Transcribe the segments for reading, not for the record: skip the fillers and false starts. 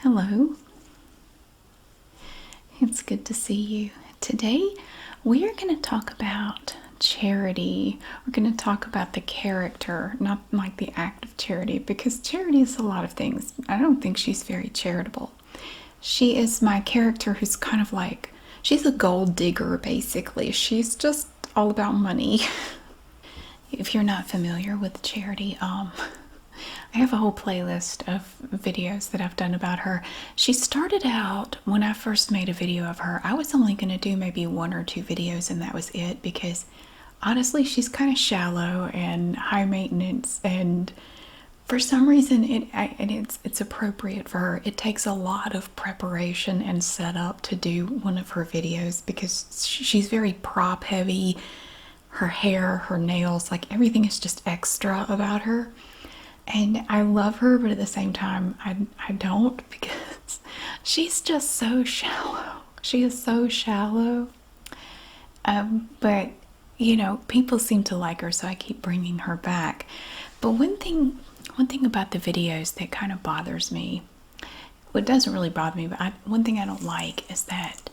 Hello, it's good to see you. Today we are going to talk about charity. We're going to talk about the character, not like the act of charity, because charity is a lot of things. I don't think she's very charitable. She is my character who's kind of like, she's a gold digger basically. She's just all about money. If you're not familiar with charity, I have a whole playlist of videos that I've done about her. She started out, when I first made a video of her, I was only going to do maybe one or two videos and that was it, because honestly she's kind of shallow and high maintenance, and for some reason it's appropriate for her. It takes a lot of preparation and setup to do one of her videos because she's very prop heavy. Her hair, her nails, like everything is just extra about her. And I love her, but at the same time, I don't, because she's just so shallow. She is so shallow. But, people seem to like her, so I keep bringing her back. But one thing about the videos that kind of bothers me, well, it doesn't really bother me, but one thing I don't like is that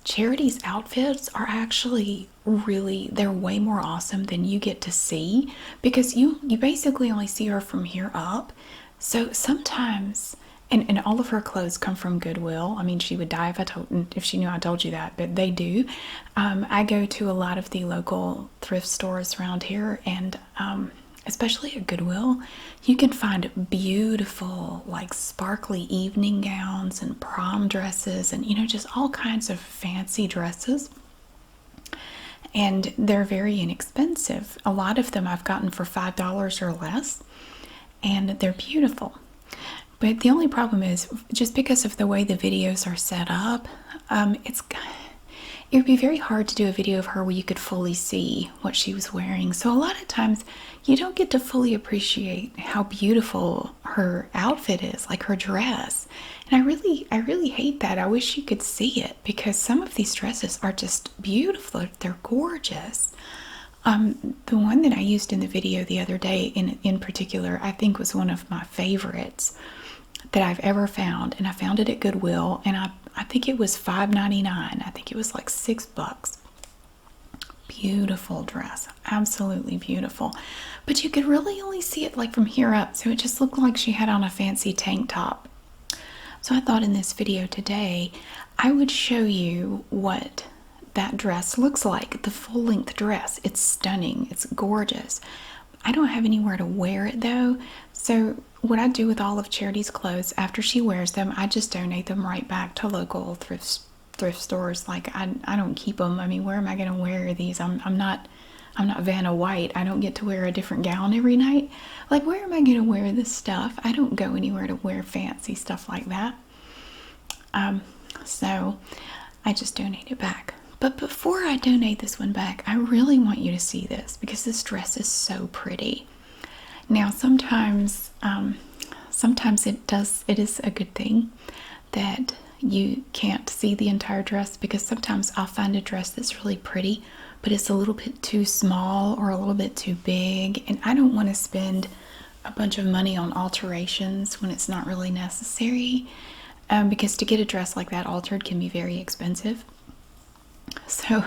Charity's outfits are actually really, they're way more awesome than you get to see, because you basically only see her from here up. So sometimes, and all of her clothes come from Goodwill. I mean, she would die if she knew I told you that, but they do. I go to a lot of the local thrift stores around here, and especially at Goodwill, you can find beautiful, like sparkly evening gowns and prom dresses and, just all kinds of fancy dresses. And they're very inexpensive. A lot of them I've gotten for $5 or less, and they're beautiful. But the only problem is, just because of the way the videos are set up, it would be very hard to do a video of her where you could fully see what she was wearing. So a lot of times you don't get to fully appreciate how beautiful her outfit is, like her dress. And I really hate that. I wish you could see it, because some of these dresses are just beautiful. They're gorgeous. The one that I used in the video the other day in particular, I think was one of my favorites that I've ever found. And I found it at Goodwill, and I think it was $5.99. I think it was like $6. Beautiful dress, absolutely beautiful. But you could really only see it like from here up, so it just looked like she had on a fancy tank top. So I thought in this video today, I would show you what that dress looks like, the full-length dress. It's stunning, it's gorgeous. I don't have anywhere to wear it though, so what I do with all of Charity's clothes, after she wears them, I just donate them right back to local thrift stores. Like, I don't keep them. I mean, where am I going to wear these? I'm not Vanna White. I don't get to wear a different gown every night. Like, where am I going to wear this stuff? I don't go anywhere to wear fancy stuff like that. So I just donate it back. But before I donate this one back, I really want you to see this, because this dress is so pretty. Now, sometimes it is a good thing that you can't see the entire dress, because sometimes I'll find a dress that's really pretty, but it's a little bit too small or a little bit too big, and I don't want to spend a bunch of money on alterations when it's not really necessary, because to get a dress like that altered can be very expensive. So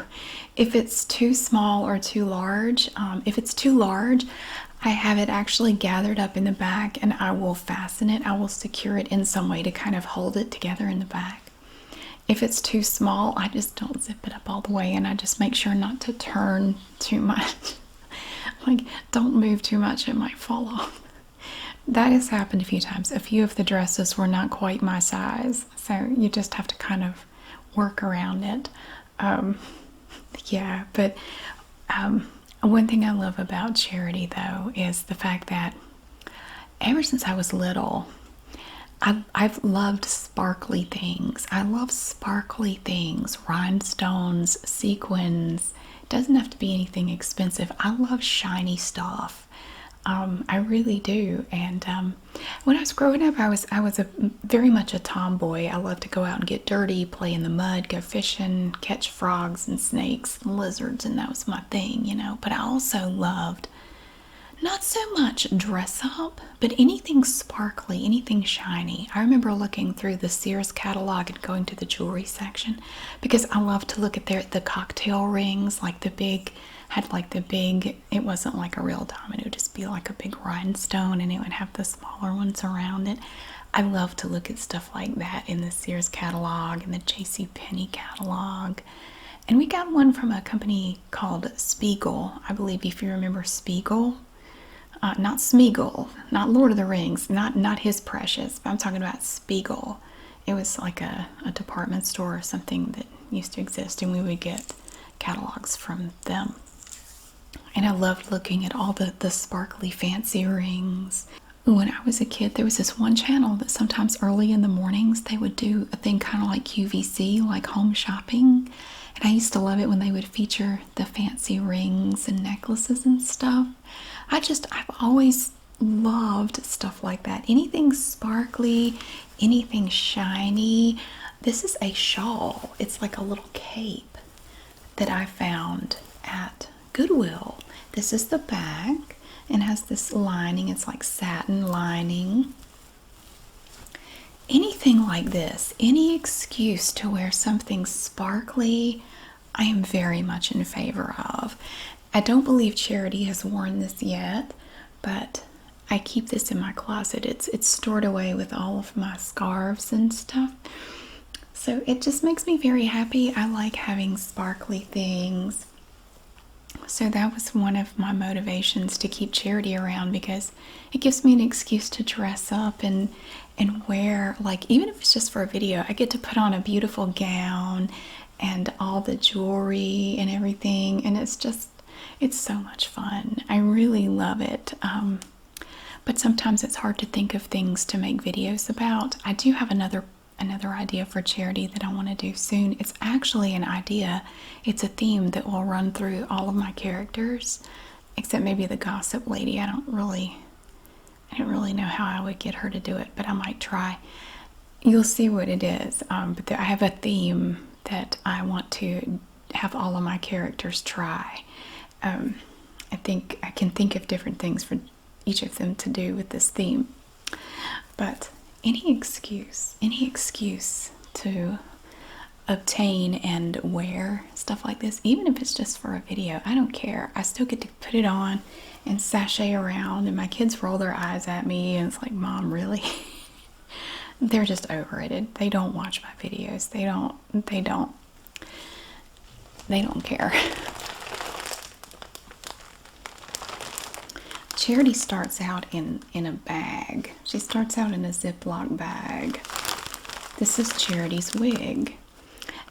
if it's too small or too large, if it's too large, I have it actually gathered up in the back, and I will fasten it. I will secure it in some way to kind of hold it together in the back. If it's too small, I just don't zip it up all the way, and I just make sure not to turn too much. Like, don't move too much, it might fall off. That has happened a few times. A few of the dresses were not quite my size, so you just have to kind of work around it. Yeah, but one thing I love about Charity, though, is the fact that ever since I was little, I've loved sparkly things. I love sparkly things, rhinestones, sequins. It doesn't have to be anything expensive. I love shiny stuff. I really do. And when I was growing up, I was very much a tomboy. I loved to go out and get dirty, play in the mud, go fishing, catch frogs and snakes and lizards, and that was my thing, But I also loved Not so much dress up, but anything sparkly, anything shiny. I remember looking through the Sears catalog and going to the jewelry section because I love to look at the cocktail rings, like the big, had like the big, it wasn't like a real diamond, it would just be like a big rhinestone and it would have the smaller ones around it. I love to look at stuff like that in the Sears catalog and the J.C. Penney catalog. And we got one from a company called Spiegel. I believe if you remember Spiegel. Not Smeagol, not Lord of the Rings, not his Precious, but I'm talking about Spiegel. It was like a department store or something that used to exist, and we would get catalogs from them. And I loved looking at all the sparkly fancy rings. When I was a kid, there was this one channel that sometimes early in the mornings they would do a thing kind of like QVC, like home shopping. And I used to love it when they would feature the fancy rings and necklaces and stuff. I've always loved stuff like that. Anything sparkly, anything shiny. This is a shawl. It's like a little cape that I found at Goodwill. This is the back and has this lining. It's like satin lining. Anything like this, any excuse to wear something sparkly, I am very much in favor of. I don't believe Charity has worn this yet, but I keep this in my closet. It's stored away with all of my scarves and stuff. So it just makes me very happy. I like having sparkly things. So that was one of my motivations to keep Charity around because it gives me an excuse to dress up and wear, like, even if it's just for a video, I get to put on a beautiful gown and all the jewelry and everything, and it's so much fun. I really love it. But sometimes it's hard to think of things to make videos about. I do have another idea for Charity that I want to do soon. It's actually an idea. It's a theme that will run through all of my characters, except maybe the gossip lady. I don't really know how I would get her to do it, but I might try. You'll see what it is. But I have a theme that I want to have all of my characters try. I think I can think of different things for each of them to do with this theme. But any excuse to obtain and wear stuff like this, even if it's just for a video, I don't care. I still get to put it on and sashay around, and my kids roll their eyes at me and it's like, Mom, really? They're just over it. They don't watch my videos. They don't care. Charity starts out in a bag. She starts out in a Ziploc bag. This is Charity's wig.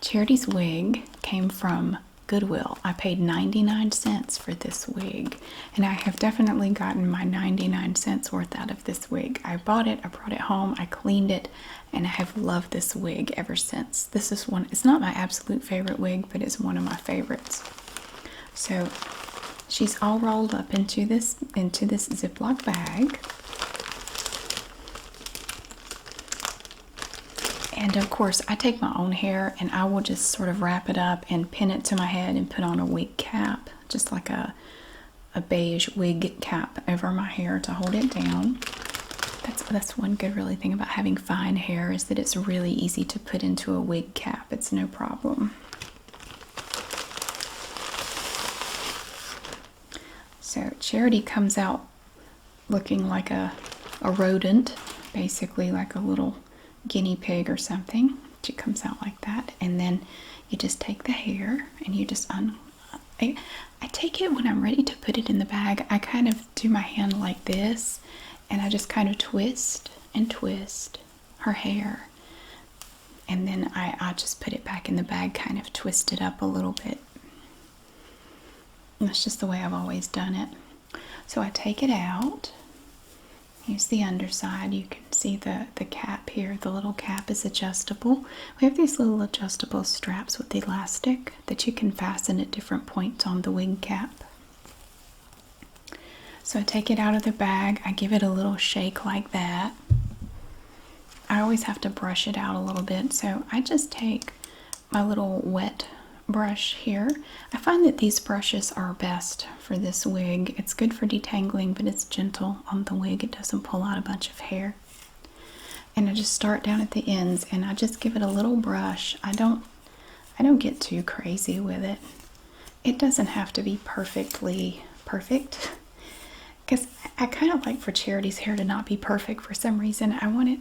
Charity's wig came from Goodwill. I paid 99 cents for this wig, and I have definitely gotten my 99 cents worth out of this wig. I bought it, I brought it home, I cleaned it, and I have loved this wig ever since. This is one, it's not my absolute favorite wig, but it's one of my favorites. So she's all rolled up into this Ziploc bag. And of course, I take my own hair and I will just sort of wrap it up and pin it to my head and put on a wig cap, just like a beige wig cap over my hair to hold it down. That's one good really thing about having fine hair, is that it's really easy to put into a wig cap. It's no problem. So Charity comes out looking like a rodent, basically like a little guinea pig or something. She comes out like that, and then you just take the hair and you just I take it when I'm ready to put it in the bag. I kind of do my hand like this, and I just kind of twist and twist her hair, and then I just put it back in the bag, kind of twist it up a little bit. And that's just the way I've always done it. So I take it out. Here's the underside. You can see the cap here. The little cap is adjustable. We have these little adjustable straps with elastic that you can fasten at different points on the wig cap. So I take it out of the bag. I give it a little shake like that. I always have to brush it out a little bit. So I just take my little wet brush here. I find that these brushes are best for this wig. It's good for detangling, but it's gentle on the wig. It doesn't pull out a bunch of hair. And I just start down at the ends and I just give it a little brush. I don't get too crazy with it. It doesn't have to be perfectly perfect, because I kind of like for Charity's hair to not be perfect for some reason. I want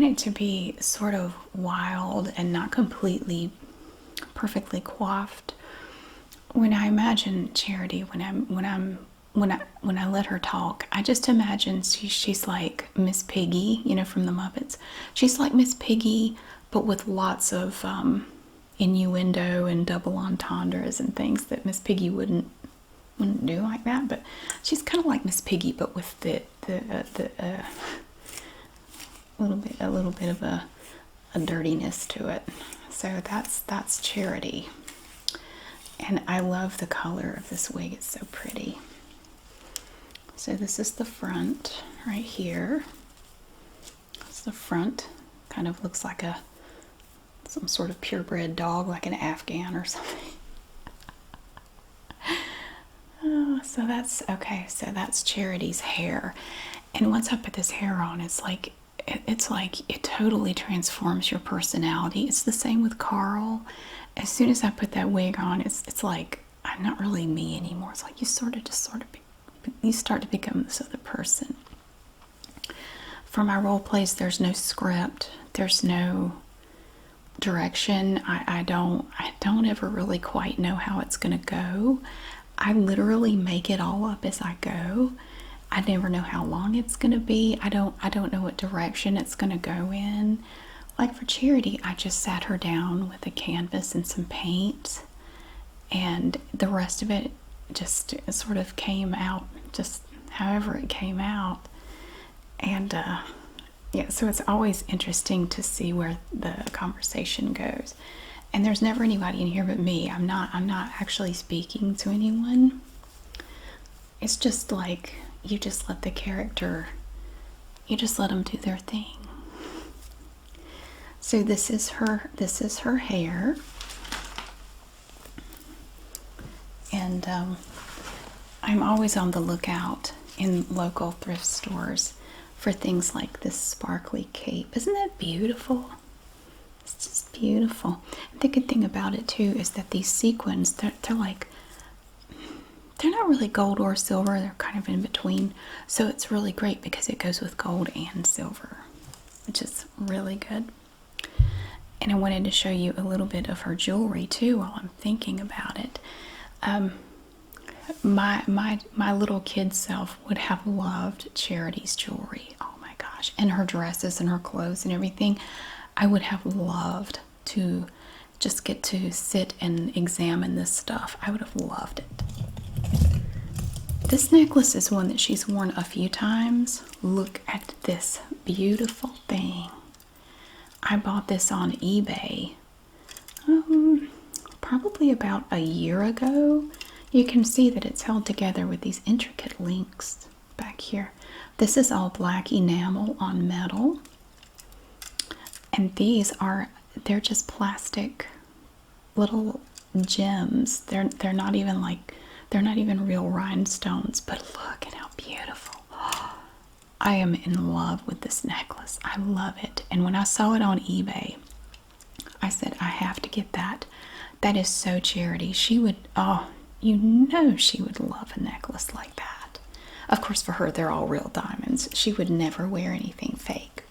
it to be sort of wild and not completely perfectly coiffed. When I imagine Charity, when I let her talk, I just imagine she's like Miss Piggy, you know, from the Muppets. She's like Miss Piggy, but with lots of innuendo and double entendres and things that Miss Piggy wouldn't do like that. But she's kind of like Miss Piggy, but with the a little bit of a dirtiness to it. So that's Charity, and I love the color of this wig. It's so pretty. So this is the front right here. It's the front. Kind of looks like some sort of purebred dog, like an Afghan or something. Oh, so that's okay. So that's Charity's hair, and once I put this hair on, it's like it totally transforms your personality. It's the same with Carl. As soon as I put that wig on, it's like I'm not really me anymore. It's like you start to become this other person. For my role plays, there's no script. There's no direction. I don't ever really quite know how it's gonna go. I literally make it all up as I go. I never know how long it's gonna be. I don't know what direction it's gonna go in. Like for Charity, I just sat her down with a canvas and some paint, and the rest of it just sort of came out just however it came out. And yeah, so it's always interesting to see where the conversation goes. And there's never anybody in here but me. I'm not actually speaking to anyone. It's just like you just let the character, you just let them do their thing. So this is her hair. And I'm always on the lookout in local thrift stores for things like this sparkly cape. Isn't that beautiful? It's just beautiful. The good thing about it too is that these sequins, they're not really gold or silver. They're kind of in between. So it's really great because it goes with gold and silver, which is really good. And I wanted to show you a little bit of her jewelry too while I'm thinking about it. My little kid self would have loved Charity's jewelry. Oh my gosh. And her dresses and her clothes and everything. I would have loved to just get to sit and examine this stuff. I would have loved it. This necklace is one that she's worn a few times. Look at this beautiful thing. I bought this on eBay probably about a year ago. You can see that it's held together with these intricate links back here. This is all black enamel on metal. And they're just plastic little gems. They're not even real rhinestones, but look at how beautiful. I am in love with this necklace. I love it. And when I saw it on eBay, I said, I have to get that. That is so Charity. She would, you know she would love a necklace like that. Of course, for her, they're all real diamonds. She would never wear anything fake.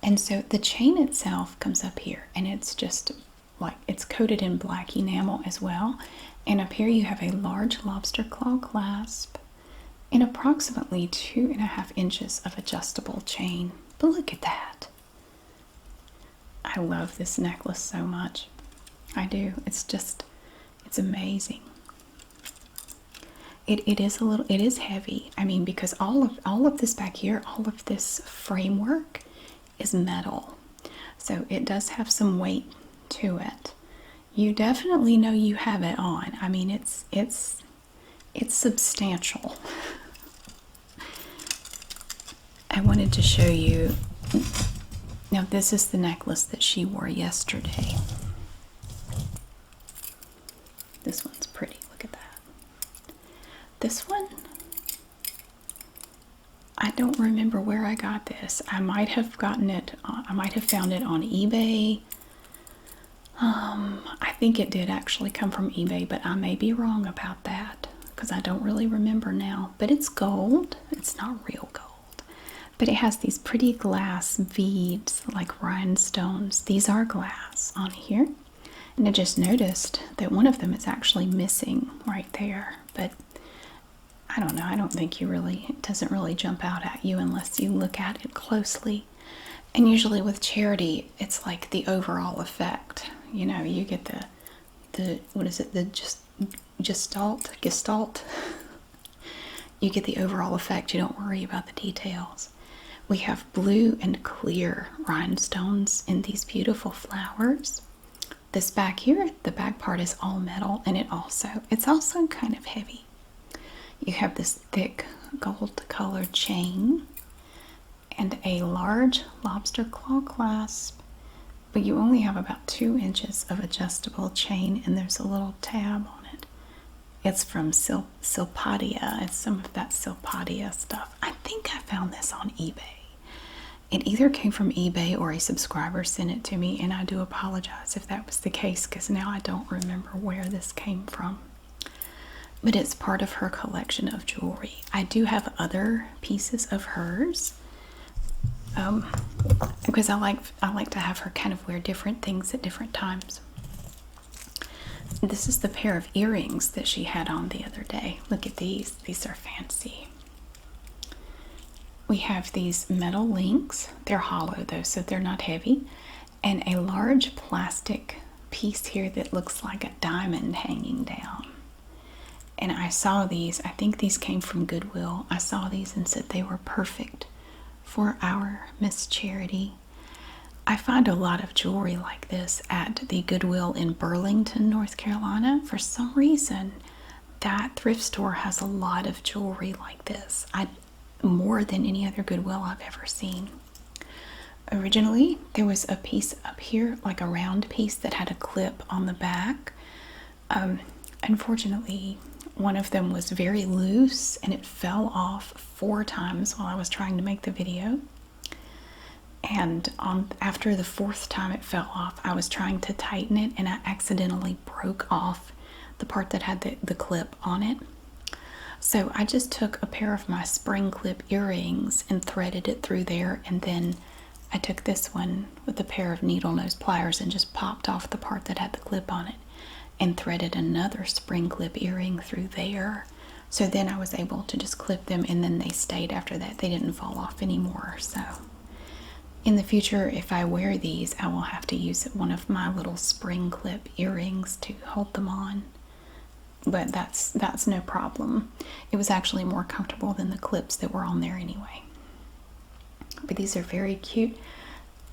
And so the chain itself comes up here, and it's just like, it's coated in black enamel as well. And up here you have a large lobster claw clasp and approximately 2.5 inches of adjustable chain. But look at that. I love this necklace so much. I do. It's amazing. It is heavy. I mean, because all of this back here, all of this framework is metal. So it does have some weight to it. You definitely know you have it on. I mean, it's substantial. I wanted to show you. Now, this is the necklace that she wore yesterday. don't remember where I got this. I might have gotten it, I might have found it on eBay. I think it did actually come from eBay, but I may be wrong about that because I don't really remember now. But it's gold. It's not real gold. But it has these pretty glass beads, like rhinestones. These are glass on here. And I just noticed that one of them is actually missing right there. But I don't know. I don't think it doesn't really jump out at you unless you look at it closely. And usually with charity, it's like the overall effect. You know, you get the what is it, the gestalt. You get the overall effect. You don't worry about the details. We have blue and clear rhinestones in these beautiful flowers. This back here, the back part is all metal, and it's also kind of heavy. You have this thick gold colored chain and a large lobster claw clasp, but you only have about 2 inches of adjustable chain, and there's a little tab on it. It's from Silpadia. It's some of that Silpadia stuff. I think I found this on eBay. It either came from eBay or a subscriber sent it to me, and I do apologize if that was the case because now I don't remember where this came from. But it's part of her collection of jewelry. I do have other pieces of hers because I like to have her kind of wear different things at different times. This is the pair of earrings that she had on the other day. Look at these. These are fancy. We have these metal links. They're hollow though, so they're not heavy. And a large plastic piece here that looks like a diamond hanging down. And I saw these. I think these came from Goodwill. I saw these and said they were perfect for our Miss Charity. I find a lot of jewelry like this at the Goodwill in Burlington, North Carolina. For some reason, that thrift store has a lot of jewelry like this. More than any other Goodwill I've ever seen. Originally, there was a piece up here, like a round piece that had a clip on the back. Unfortunately, one of them was very loose and it fell off 4 times while I was trying to make the video. And after the 4th time it fell off, I was trying to tighten it and I accidentally broke off the part that had the clip on it. So I just took a pair of my spring clip earrings and threaded it through there, and then I took this one with a pair of needle nose pliers and just popped off the part that had the clip on it and threaded another spring clip earring through there. So then I was able to just clip them, and then they stayed after that. They didn't fall off anymore. So in the future, if I wear these, I will have to use one of my little spring clip earrings to hold them on. But that's no problem. It was actually more comfortable than the clips that were on there anyway. But these are very cute.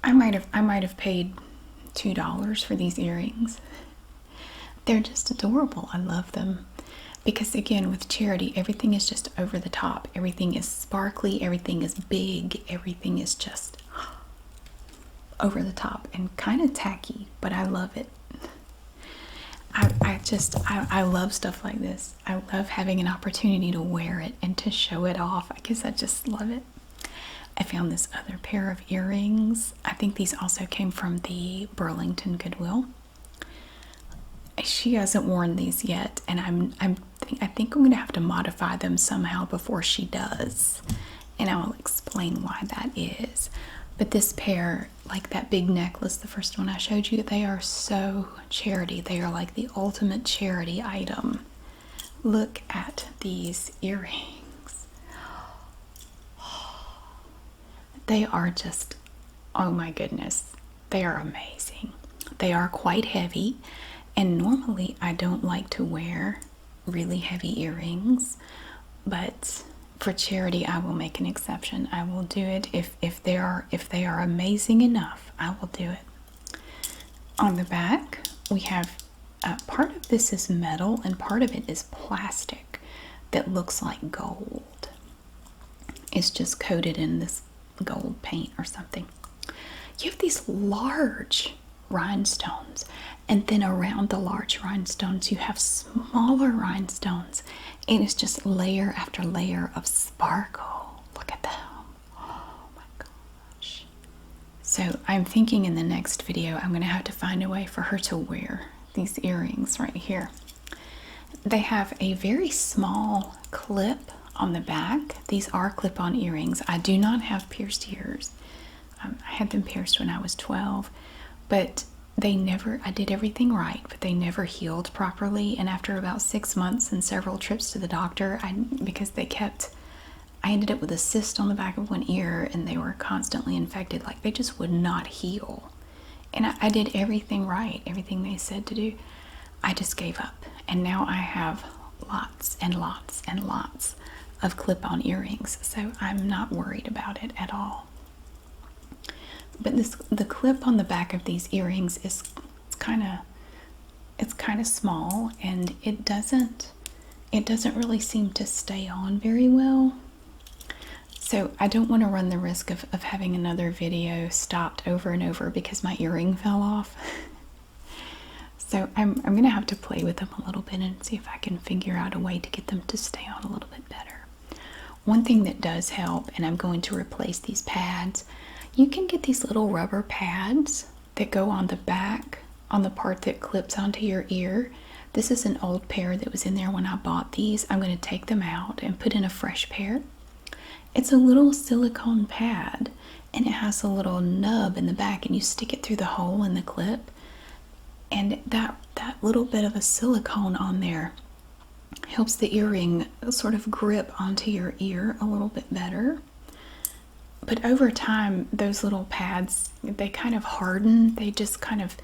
I might have paid $2 for these earrings. They're just adorable. I love them. Because again, with charity, everything is just over the top. Everything is sparkly, everything is big, everything is just over the top and kind of tacky, but I love it. I love stuff like this. I love having an opportunity to wear it and to show it off. I guess I just love it. I found this other pair of earrings. I think these also came from the Burlington Goodwill. She hasn't worn these yet, and I think I'm going to have to modify them somehow before she does. And I will explain why that is. But this pair, like that big necklace, the first one I showed you, they are so charity. They are like the ultimate charity item. Look at these earrings. They are just, oh my goodness, they are amazing. They are quite heavy, and normally I don't like to wear really heavy earrings, but for charity, I will make an exception. I will do it if they are amazing enough. I will do it. On the back, we have part of this is metal and part of it is plastic that looks like gold. It's just coated in this gold paint or something. You have these large rhinestones, and then around the large rhinestones you have smaller rhinestones, and it's just layer after layer of sparkle. Look at them. So I'm thinking in the next video I'm going to have to find a way for her to wear these earrings right here. They have a very small clip on the back. These are clip-on earrings. I do not have pierced ears. I had them pierced when I was 12, but I did everything right, but they never healed properly. And after about 6 months and several trips to the doctor, because I ended up with a cyst on the back of one ear and they were constantly infected. Like, they just would not heal. And I did everything right, everything they said to do. I just gave up. And now I have lots and lots and lots of clip-on earrings. So I'm not worried about it at all. But the clip on the back of these earrings is kind of small, and it doesn't really seem to stay on very well. So I don't want to run the risk of having another video stopped over and over because my earring fell off. So I'm going to have to play with them a little bit and see if I can figure out a way to get them to stay on a little bit better. One thing that does help, and I'm going to replace these pads, you can get these little rubber pads that go on the back, on the part that clips onto your ear. This is an old pair that was in there when I bought these. I'm going to take them out and put in a fresh pair. It's a little silicone pad, and it has a little nub in the back, and you stick it through the hole in the clip. And that little bit of a silicone on there helps the earring sort of grip onto your ear a little bit better. But over time, those little pads, they kind of harden. They just kind of,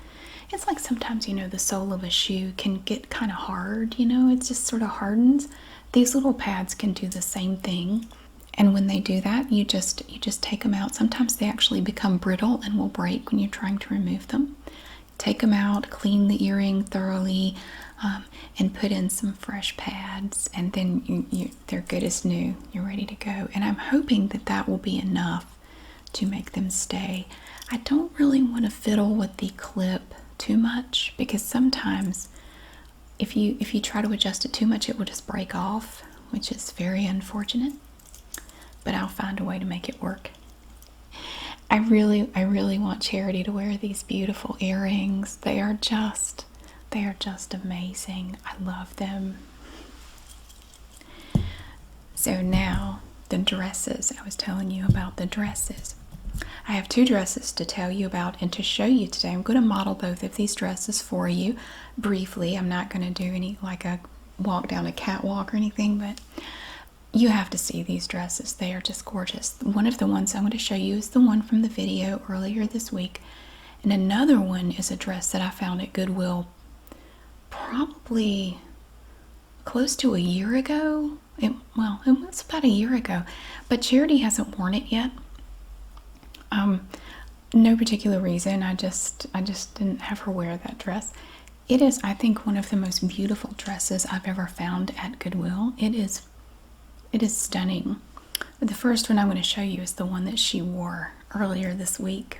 it's like sometimes, the sole of a shoe can get kind of hard, it just sort of hardens. These little pads can do the same thing. And when they do that, you just take them out. Sometimes they actually become brittle and will break when you're trying to remove them. Take them out, clean the earring thoroughly, and put in some fresh pads, and then they're good as new. You're ready to go. And I'm hoping that will be enough to make them stay. I don't really want to fiddle with the clip too much, because sometimes if you try to adjust it too much, it will just break off, which is very unfortunate. But I'll find a way to make it work. I really want Charity to wear these beautiful earrings. They are just amazing. I love them. So now the dresses. I was telling you about the dresses. I have 2 dresses to tell you about and to show you today. I'm going to model both of these dresses for you briefly. I'm not going to do any like a walk down a catwalk or anything, but you have to see these dresses. They are just gorgeous. One of the ones I'm going to show you is the one from the video earlier this week. And another one is a dress that I found at Goodwill probably close to a year ago. It was about a year ago. But Charity hasn't worn it yet. No particular reason. I just didn't have her wear that dress. It is, I think, one of the most beautiful dresses I've ever found at Goodwill. It is stunning. The first one I'm going to show you is the one that she wore earlier this week.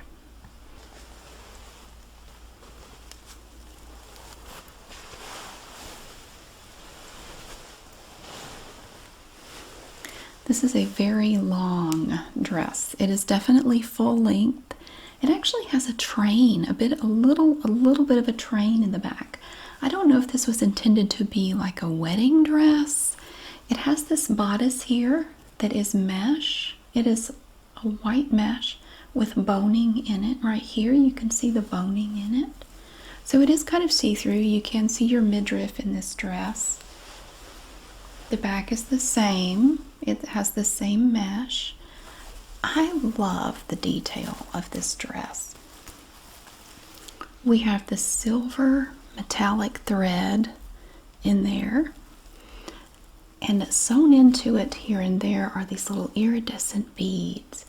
This is a very long dress. It is definitely full length. It actually has a train, a little bit of a train in the back. I don't know if this was intended to be like a wedding dress. It has this bodice here that is mesh. It is a white mesh with boning in it. Right here you can see the boning in it. So it is kind of see-through. You can see your midriff in this dress. The back is the same. It has the same mesh. I love the detail of this dress. We have the silver metallic thread in there. And sewn into it here and there are these little iridescent beads.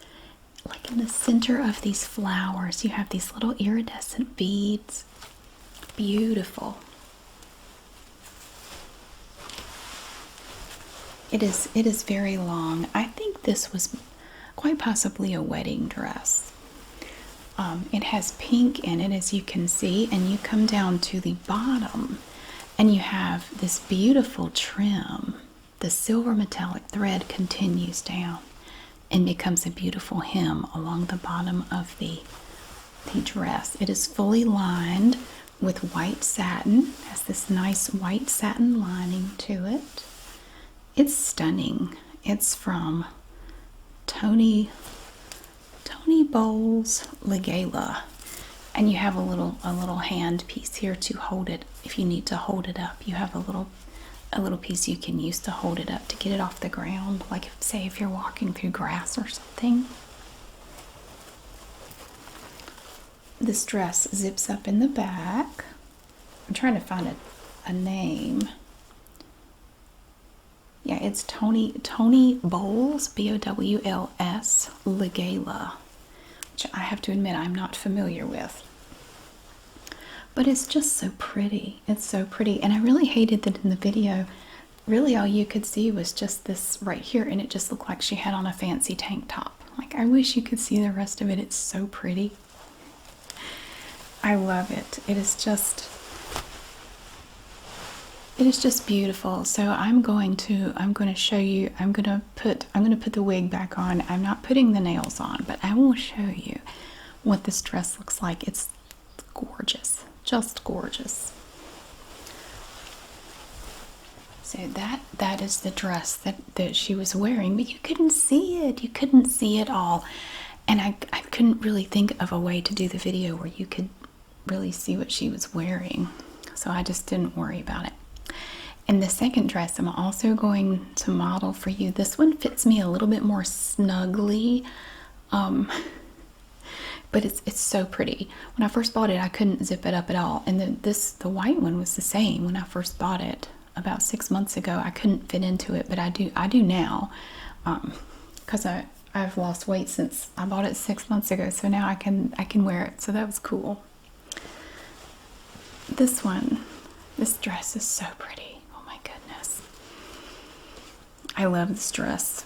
Like in the center of these flowers, you have these little iridescent beads. Beautiful. It is very long. I think this was quite possibly a wedding dress. It has pink in it, as you can see, and you come down to the bottom and you have this beautiful trim. The silver metallic thread continues down and becomes a beautiful hem along the bottom of the the dress. It is fully lined with white satin. It has this nice white satin lining to it. It's stunning. It's from Tony Bowles Ligala. And you have a little hand piece here to hold it. If you need to hold it up, you have a little piece you can use to hold it up to get it off the ground, like say if you're walking through grass or something. This dress zips up in the back. I'm trying to find a name. Yeah, it's Tony Bowles, Bowls Ligala, which I have to admit I'm not familiar with. But it's just so pretty. It's so pretty. And I really hated that in the video, really all you could see was just this right here, and it just looked like she had on a fancy tank top. Like, I wish you could see the rest of it. It's so pretty. I love it. It is just beautiful. So I'm going to show you. I'm going to put the wig back on. I'm not putting the nails on, but I will show you what this dress looks like. It's gorgeous. Just gorgeous. So that is the dress that she was wearing, but you couldn't see it. You couldn't see it all. And I couldn't really think of a way to do the video where you could really see what she was wearing. So I just didn't worry about it. And the second dress I'm also going to model for you. This one fits me a little bit more snugly. But it's so pretty. When I first bought it, I couldn't zip it up at all. And the white one was the same when I first bought it about 6 months ago. I couldn't fit into it, but I do now, because I've lost weight since I bought it 6 months ago. So now I can wear it. So that was cool. This dress is so pretty. Oh my goodness. I love this dress.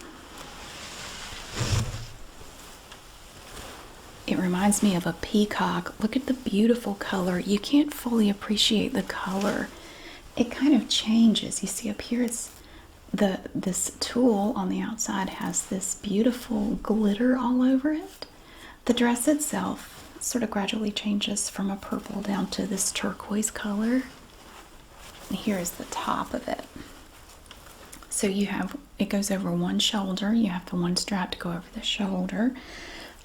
It reminds me of a peacock. Look at the beautiful color. You can't fully appreciate the color. It kind of changes. You see up here, it's this tulle on the outside has this beautiful glitter all over it. The dress itself sort of gradually changes from a purple down to this turquoise color. And here is the top of it. So it goes over one shoulder. You have the one strap to go over the shoulder.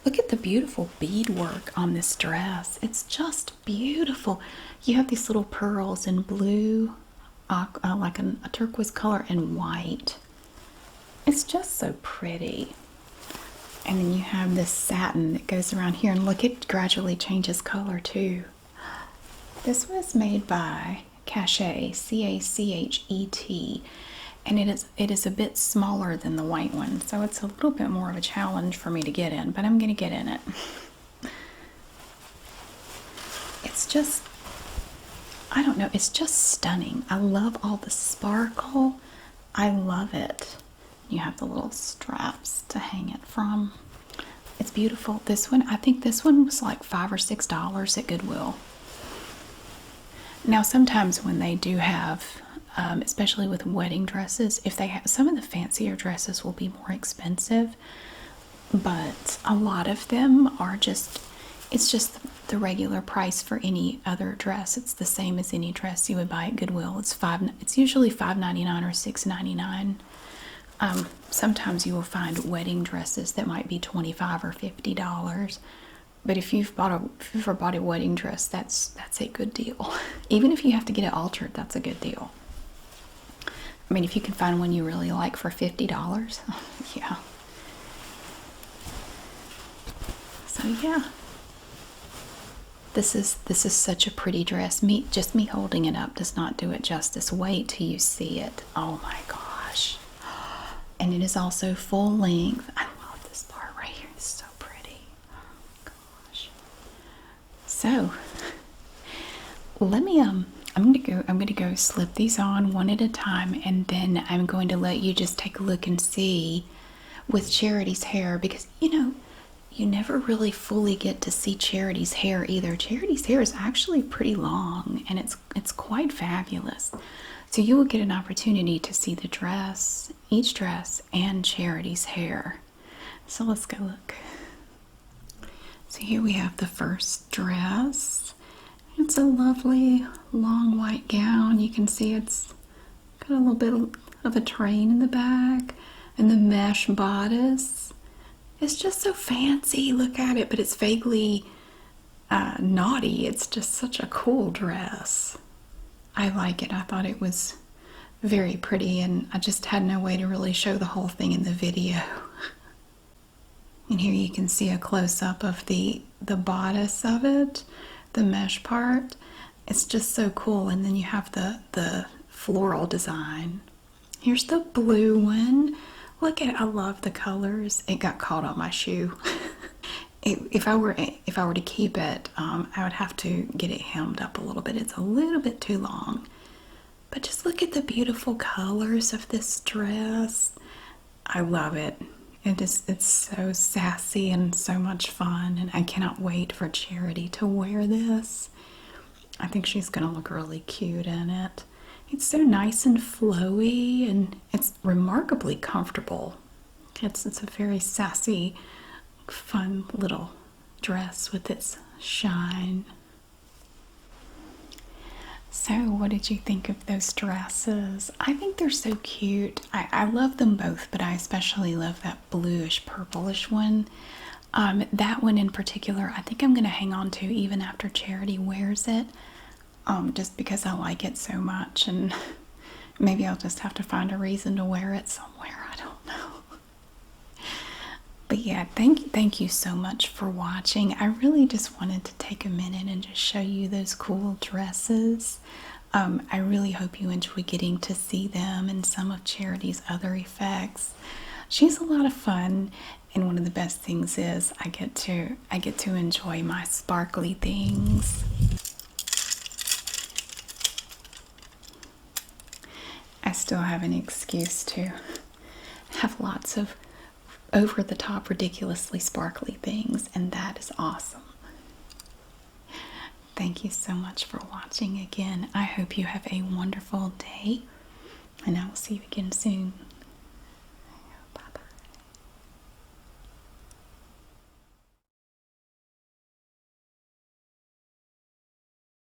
Look at the beautiful beadwork on this dress. It's just beautiful. You have these little pearls in blue, like a turquoise color, and white. It's just so pretty. And then you have this satin that goes around here, and look, it gradually changes color too. This was made by Cachet, Cachet, and it is a bit smaller than the white one, so it's a little bit more of a challenge for me to get in, but I'm gonna get in it. It's just, I don't know, it's just stunning. I love all the sparkle. I love it. You have the little straps to hang it from. It's beautiful. This one, I think this one was like $5 or $6 at Goodwill. Now sometimes when they do have, especially with wedding dresses, if they have some of the fancier dresses will be more expensive, but a lot of them are it's just the regular price for any other dress. It's the same as any dress you would buy at Goodwill. It's usually $5.99 or $6.99. Sometimes you will find wedding dresses that might be $25 or $50. But if you've ever bought a wedding dress, that's a good deal. Even if you have to get it altered, that's a good deal. I mean, if you can find one you really like for $50, yeah. So yeah, this is such a pretty dress. Just me holding it up does not do it justice. Wait till you see it. Oh my gosh! And it is also full length. I love this part right here. It's so pretty. Oh gosh. So let me I'm gonna go slip these on one at a time, and then I'm going to let you just take a look and see with Charity's hair, because you never really fully get to see Charity's hair either. Charity's hair is actually pretty long, and it's quite fabulous. So you will get an opportunity to see the dress, each dress, and Charity's hair. So let's go look. So here we have the first dress. It's a lovely long white gown. You can see it's got a little bit of a train in the back, and the mesh bodice. It's just so fancy. Look at it, but it's vaguely naughty. It's just such a cool dress. I like it. I thought it was very pretty, and I just had no way to really show the whole thing in the video. And here you can see a close-up of the bodice of it, the mesh part. It's just so cool. And then you have the floral design. Here's the blue one. Look at it. I love the colors. It got caught on my shoe. If I were to keep it, I would have to get it hemmed up a little bit. It's a little bit too long. But just look at the beautiful colors of this dress. I love it. It's so sassy and so much fun, and I cannot wait for Charity to wear this. I think she's going to look really cute in it. It's so nice and flowy, and it's remarkably comfortable. It's a very sassy, fun little dress with its shine. So what did you think of those dresses? I think they're so cute. I love them both, but I especially love that bluish purplish one. That one in particular, I think I'm going to hang on to even after Charity wears it, just because I like it so much, and maybe I'll just have to find a reason to wear it somewhere. I don't know. But yeah, thank you so much for watching. I really just wanted to take a minute and just show you those cool dresses. I really hope you enjoy getting to see them and some of Charity's other effects. She's a lot of fun, and one of the best things is I get to enjoy my sparkly things. I still have an excuse to have lots of over-the-top, ridiculously sparkly things, and that is awesome. Thank you so much for watching again. I hope you have a wonderful day, and I will see you again soon.